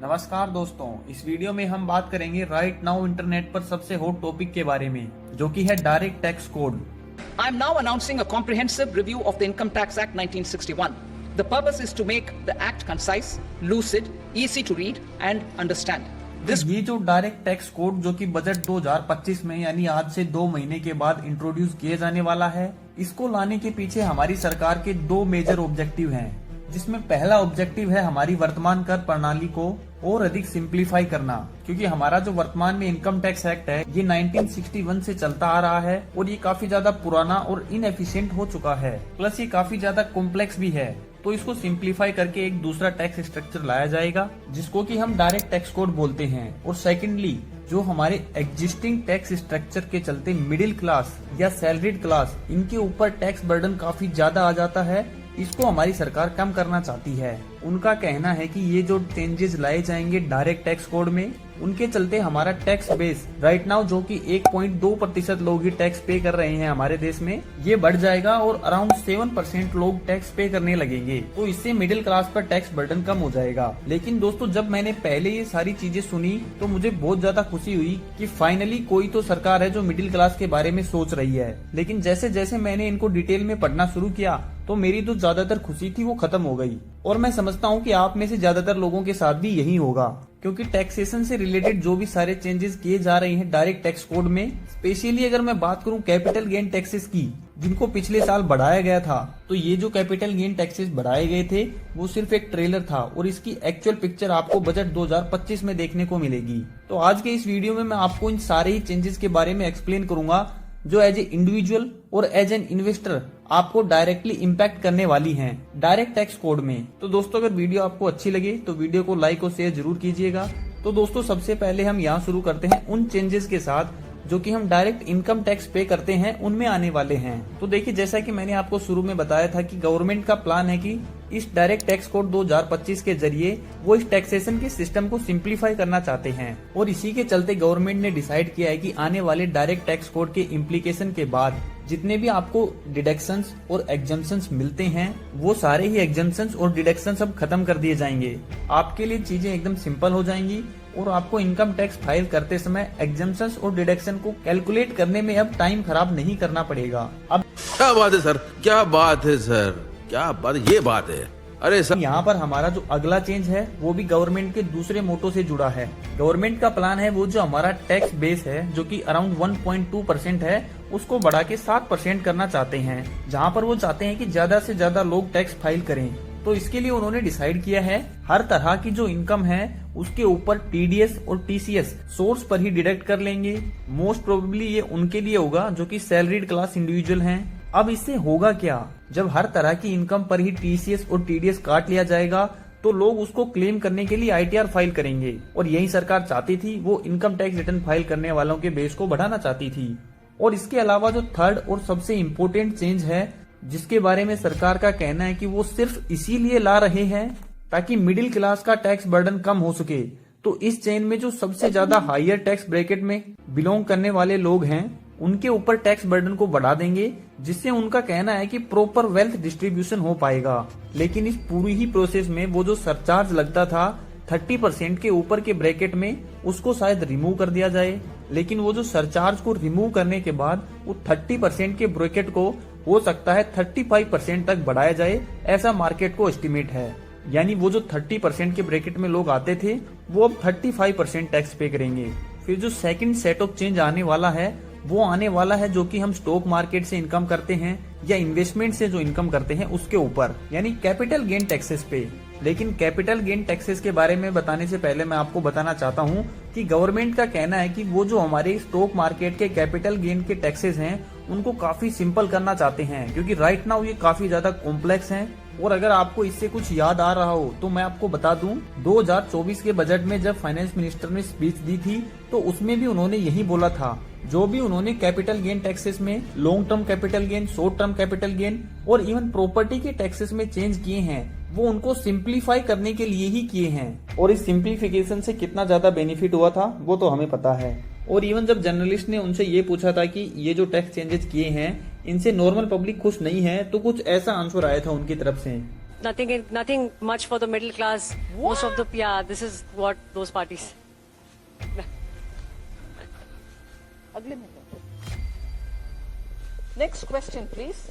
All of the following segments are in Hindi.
नमस्कार दोस्तों, इस वीडियो में हम बात करेंगे राइट नाउ इंटरनेट पर सबसे हॉट टॉपिक के बारे में, जो कि है direct tax code. I am now announcing a comprehensive review of the Income Tax Act 1961. The purpose is to make the act concise, lucid, easy to read and understand. ये जो डायरेक्ट टैक्स कोड जो कि बजट 2025 में यानी आज से 2 महीने के बाद इंट्रोड्यूस किए जाने वाला है, इसको लाने के पीछे हमारी सरकार के 2 मेजर ऑब्जेक्टिव हैं, जिसमें पहला ऑब्जेक्टिव है हमारी वर्तमान कर प्रणाली को और अधिक सिंप्लीफाई करना, क्योंकि हमारा जो वर्तमान में इनकम टैक्स एक्ट है ये 1961 से चलता आ रहा है और ये काफी ज्यादा पुराना और इनएफिशिएंट हो चुका है, प्लस ये काफी ज्यादा कॉम्प्लेक्स भी है। तो इसको सिंप्लीफाई करके एक दूसरा टैक्स स्ट्रक्चर लाया जाएगा जिसको कि हम डायरेक्ट टैक्स कोड बोलते हैं। और सेकेंडली, जो हमारे एग्जिस्टिंग टैक्स स्ट्रक्चर के चलते मिडिल क्लास या सैलरीड क्लास, इनके ऊपर टैक्स बर्डन काफी ज्यादा आ जाता है, इसको हमारी सरकार कम करना चाहती है। उनका कहना है कि ये जो चेंजेस लाए जाएंगे डायरेक्ट टैक्स कोड में, उनके चलते हमारा टैक्स बेस राइट नाउ जो कि 1.2% लोग ही टैक्स पे कर रहे हैं हमारे देश में, ये बढ़ जाएगा और अराउंड 7% लोग टैक्स पे करने लगेंगे। तो इससे मिडिल क्लास पर टैक्स बर्डन कम हो जाएगा। लेकिन दोस्तों, जब मैंने पहले ये सारी चीजें सुनी तो मुझे बहुत ज्यादा खुशी हुई कि फाइनली कोई तो सरकार है जो मिडिल क्लास के बारे में सोच रही है। लेकिन जैसे जैसे मैंने इनको डिटेल में पढ़ना शुरू किया तो मेरी जो ज्यादातर खुशी थी वो खत्म हो गई। और मैं समझता हूँ कि आप में से ज्यादातर लोगों के साथ भी यही होगा, क्योंकि टैक्सेशन से रिलेटेड जो भी सारे चेंजेस किए जा रहे हैं डायरेक्ट टैक्स कोड में, स्पेशली अगर मैं बात करूं कैपिटल गेन टैक्सेस की, जिनको पिछले साल बढ़ाया गया था, तो ये जो कैपिटल गेन टैक्सेस बढ़ाए गए थे वो सिर्फ एक ट्रेलर था और इसकी एक्चुअल पिक्चर आपको बजट 2025 में देखने को मिलेगी। तो आज के इस वीडियो में मैं आपको इन सारे ही चेंजेस के बारे में एक्सप्लेन करूंगा जो एज ए इंडिविजुअल और एज एन इन्वेस्टर आपको डायरेक्टली इम्पैक्ट करने वाली हैं डायरेक्ट टैक्स कोड में। तो दोस्तों, अगर वीडियो आपको अच्छी लगे तो वीडियो को लाइक और शेयर जरूर कीजिएगा। तो दोस्तों, सबसे पहले हम यहाँ शुरू करते हैं उन चेंजेस के साथ जो कि हम डायरेक्ट इनकम टैक्स पे करते हैं उनमें आने वाले हैं। तो देखिए, जैसा कि मैंने आपको शुरू में बताया था कि गवर्नमेंट का प्लान है कि इस डायरेक्ट टैक्स कोड 2025 के जरिए वो इस टैक्सेशन के सिस्टम को सिंप्लीफाई करना चाहते हैं। और इसी के चलते गवर्नमेंट ने डिसाइड किया है कि आने वाले डायरेक्ट टैक्स कोड के इम्प्लीकेशन के बाद जितने भी आपको डिडक्शंस और एग्जम्पशंस मिलते हैं, वो सारे ही एग्जम्पशंस और डिडक्शंस अब खत्म कर दिए जाएंगे। आपके लिए चीजें एकदम सिंपल हो जाएंगी और आपको इनकम टैक्स फाइल करते समय एग्जम्पशंस और डिडक्शन को कैलकुलेट करने में अब टाइम खराब नहीं करना पड़ेगा। अब क्या बात है सर, क्या बात है सर, क्या बात, ये बात है। अरे सर, यहाँ पर हमारा जो अगला चेंज है वो भी गवर्नमेंट के दूसरे मोटो से जुड़ा है। गवर्नमेंट का प्लान है वो जो हमारा टैक्स बेस है जो कि अराउंड 1.2% है, उसको बढ़ा के 7% करना चाहते हैं, जहाँ पर वो चाहते हैं कि ज्यादा से ज्यादा लोग टैक्स फाइल करें। तो इसके लिए उन्होंने डिसाइड किया है हर तरह की जो इनकम है उसके ऊपर टीडीएस और टीसीएस सोर्स पर ही डिडक्ट कर लेंगे। मोस्ट प्रोबेबली ये उनके लिए होगा जो कि सैलरीड क्लास इंडिविजुअल हैं। अब इससे होगा क्या, जब हर तरह की इनकम पर ही टीसीएस और टीडीएस काट लिया जाएगा तो लोग उसको क्लेम करने के लिए आईटीआर फाइल करेंगे। और यही सरकार चाहती थी, वो इनकम टैक्स रिटर्न फाइल करने वालों के बेस को बढ़ाना चाहती थी। और इसके अलावा जो थर्ड और सबसे इम्पोर्टेंट चेंज है, जिसके बारे में सरकार का कहना है कि वो सिर्फ इसीलिए ला रहे हैं ताकि मिडिल क्लास का टैक्स बर्डन कम हो सके। तो इस चेन में जो सबसे ज्यादा हायर टैक्स ब्रैकेट में बिलोंग करने वाले लोग हैं, उनके ऊपर टैक्स बर्डन को बढ़ा देंगे, जिससे उनका कहना है कि प्रॉपर वेल्थ डिस्ट्रीब्यूशन हो पाएगा। लेकिन इस पूरी ही प्रोसेस में वो जो सरचार्ज लगता था 30% के ऊपर के ब्रैकेट में, उसको शायद रिमूव कर दिया जाए। लेकिन वो जो सरचार्ज को रिमूव करने के बाद वो 30% के ब्रैकेट को हो सकता है 35% तक बढ़ाया जाए, ऐसा मार्केट को एस्टिमेट है। यानी वो जो 30% के ब्रैकेट में लोग आते थे वो अब 35% टैक्स पे करेंगे। फिर जो सेकंड सेट ऑफ चेंज आने वाला है वो आने वाला है जो कि हम स्टॉक मार्केट से इनकम करते हैं या इन्वेस्टमेंट से जो इनकम करते हैं उसके ऊपर, यानी कैपिटल गेन टैक्सेस पे। लेकिन कैपिटल गेन टैक्सेस के बारे में बताने से पहले मैं आपको बताना चाहता हूँ कि गवर्नमेंट का कहना है कि वो जो हमारे स्टॉक मार्केट के कैपिटल गेन के टैक्सेस हैं उनको काफी सिंपल करना चाहते हैं, क्योंकि राइट नाउ ये काफी ज्यादा कॉम्प्लेक्स हैं। और अगर आपको इससे कुछ याद आ रहा हो तो मैं आपको बता दूं, 2024 के बजट में जब फाइनेंस मिनिस्टर ने स्पीच दी थी तो उसमें भी उन्होंने यही बोला था। जो भी उन्होंने कैपिटल गेन टैक्सेस में long term capital gain, short term capital gain और इवन प्रॉपर्टी के टैक्सेस में चेंज किए हैं, वो उनको सिंप्लीफाई करने के लिए ही किए हैं। और इस सिंप्लीफिकेशन से कितना ज्यादा बेनिफिट हुआ था वो तो हमें पता है। और इवन जब जर्नलिस्ट ने उनसे ये पूछा था कि ये जो टैक्स चेंजेस किए हैं इनसे नॉर्मल पब्लिक खुश नहीं है, तो कुछ ऐसा आंसर आया था उनकी तरफ से। nothing much for the middle class. Most of the, yeah, this is what those parties. Next question, please.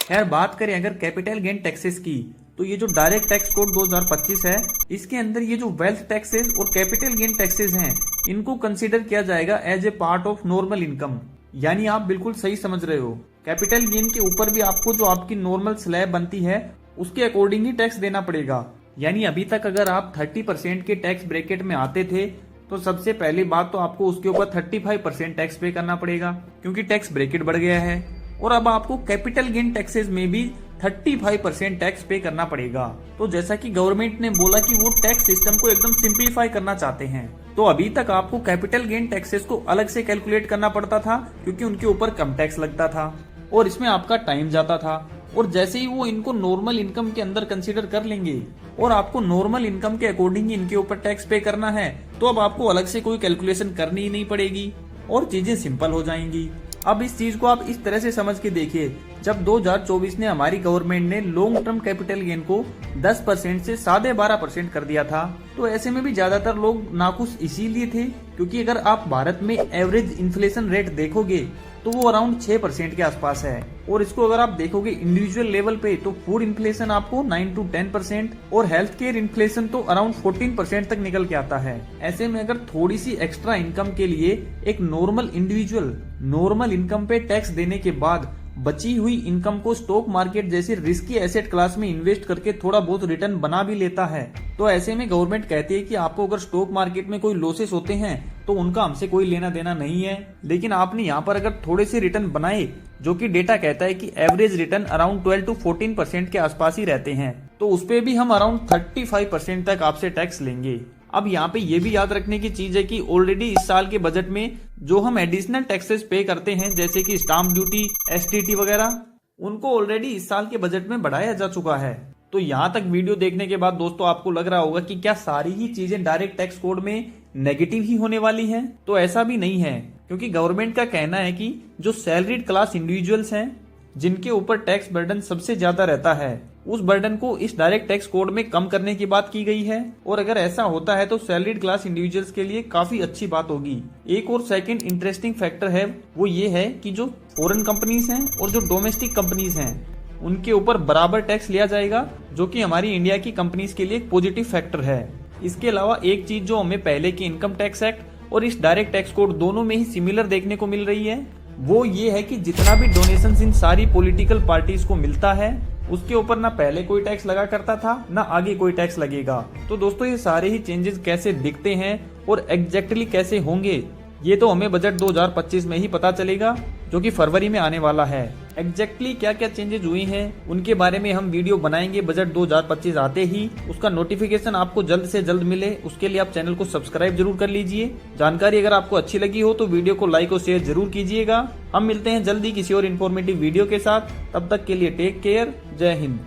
खैर बात करें अगर कैपिटल गेन टैक्सेस की, तो ये जो डायरेक्ट टैक्स कोड 2025 है, इसके अंदर ये जो वेल्थ टैक्सेस और कैपिटल गेन टैक्सेस हैं, इनको कंसीडर किया जाएगा as a part of normal income. यानी आप बिल्कुल सही समझ रहे हो, कैपिटल गेन के ऊपर भी आपको जो आपकी नॉर्मल स्लैब बनती है उसके अकॉर्डिंग ही टैक्स देना पड़ेगा। यानी अभी तक अगर आप 30% के टैक्स ब्रैकेट में आते थे तो सबसे पहली बात तो आपको उसके ऊपर 35% टैक्स पे करना पड़ेगा, क्योंकि टैक्स ब्रैकेट बढ़ गया है। और अब आपको कैपिटल गेन टैक्सेस में भी 35% टैक्स पे करना पड़ेगा। तो जैसा कि गवर्नमेंट ने बोला कि वो टैक्स सिस्टम को एकदम सिंप्लीफाई करना चाहते हैं, तो अभी तक आपको कैपिटल गेन टैक्सेस को अलग से कैलकुलेट करना पड़ता था, क्योंकि उनके ऊपर कम टैक्स लगता था और इसमें आपका टाइम जाता था। और जैसे ही वो इनको नॉर्मल इनकम के अंदर कंसीडर कर लेंगे और आपको नॉर्मल इनकम के अकॉर्डिंग ही इनके ऊपर टैक्स पे करना है, तो अब आपको अलग से कोई कैलकुलेशन करनी ही नहीं पड़ेगी और चीजें सिंपल हो जाएंगी। अब इस चीज को आप इस तरह से समझ के देखिए, जब 2024 ने हमारी गवर्नमेंट ने लॉन्ग टर्म कैपिटल गेन को 10% से 12.5% कर दिया था, तो ऐसे में भी ज्यादातर लोग नाखुश इसीलिए थे क्योंकि अगर आप भारत में एवरेज इन्फ्लेशन रेट देखोगे तो वो अराउंड 6% के आसपास है। और इसको अगर आप देखोगे इंडिविजुअल लेवल पे, तो फूड इन्फ्लेशन आपको 9 to 10% और हेल्थ केयर इन्फ्लेशन तो अराउंड 14% तक निकल के आता है। ऐसे में अगर थोड़ी सी एक्स्ट्रा इनकम के लिए एक नॉर्मल इंडिविजुअल नॉर्मल इनकम पे टैक्स देने के बाद बची हुई इनकम को स्टॉक मार्केट जैसे रिस्की एसेट क्लास में इन्वेस्ट करके थोड़ा बहुत रिटर्न बना भी लेता है, तो ऐसे में गवर्नमेंट कहती है कि आपको अगर स्टॉक मार्केट में कोई लॉसेस होते हैं तो उनका हमसे कोई लेना देना नहीं है। लेकिन आपने यहाँ पर अगर थोड़े से रिटर्न बनाए, जो कि डेटा कहता है कि एवरेज रिटर्न अराउंड 12 to 14% के आसपास ही रहते हैं, तो उस पे भी हम अराउंड 35% तक आपसे टैक्स लेंगे। अब यहाँ पे ये भी याद रखने की चीज है कि ऑलरेडी इस साल के बजट में जो हम एडिशनल टैक्सेस पे करते हैं, जैसे कि स्टाम्प ड्यूटी, STT वगैरह, उनको ऑलरेडी इस साल के बजट में बढ़ाया जा चुका है। तो यहाँ तक वीडियो देखने के बाद दोस्तों आपको लग रहा होगा कि क्या सारी ही चीजें डायरेक्ट टैक्स कोड में नेगेटिव ही होने वाली हैं? तो ऐसा भी नहीं है, क्योंकि गवर्नमेंट का कहना है कि जो सैलरीड क्लास इंडिविजुअल्स हैं, जिनके ऊपर टैक्स बर्डन सबसे ज्यादा रहता है, उस बर्डन को इस डायरेक्ट टैक्स कोड में कम करने की बात की गई है। और अगर ऐसा होता है तो सैलरीड क्लास इंडिविजुअल्स के लिए काफी अच्छी बात होगी। एक और सेकंड इंटरेस्टिंग फैक्टर है, वो ये है कि जो फॉरेन कंपनीज हैं और जो डोमेस्टिक कंपनीज हैं, उनके ऊपर बराबर टैक्स लिया जाएगा, जो कि हमारी इंडिया की कंपनीज के लिए एक पॉजिटिव फैक्टर है। इसके अलावा एक चीज जो हमें पहले के इनकम टैक्स एक्ट और इस डायरेक्ट टैक्स कोड दोनों में ही सिमिलर देखने को मिल रही है, वो ये है कि जितना भी डोनेशन इन सारी पॉलिटिकल पार्टीज को मिलता है, उसके ऊपर ना पहले कोई टैक्स लगा करता था, ना आगे कोई टैक्स लगेगा। तो दोस्तों ये सारे ही चेंजेस कैसे दिखते हैं और एग्जैक्टली कैसे होंगे, ये तो हमें बजट 2025 में ही पता चलेगा, जो कि फरवरी में आने वाला है। एग्जैक्टली क्या क्या चेंजेस हुई हैं उनके बारे में हम वीडियो बनाएंगे बजट 2025 आते ही। उसका नोटिफिकेशन आपको जल्द से जल्द मिले, उसके लिए आप चैनल को सब्सक्राइब जरूर कर लीजिए। जानकारी अगर आपको अच्छी लगी हो तो वीडियो को लाइक और शेयर जरूर कीजिएगा। हम मिलते हैं जल्दी किसी और इन्फॉर्मेटिव वीडियो के साथ, तब तक के लिए टेक केयर, जय हिंद।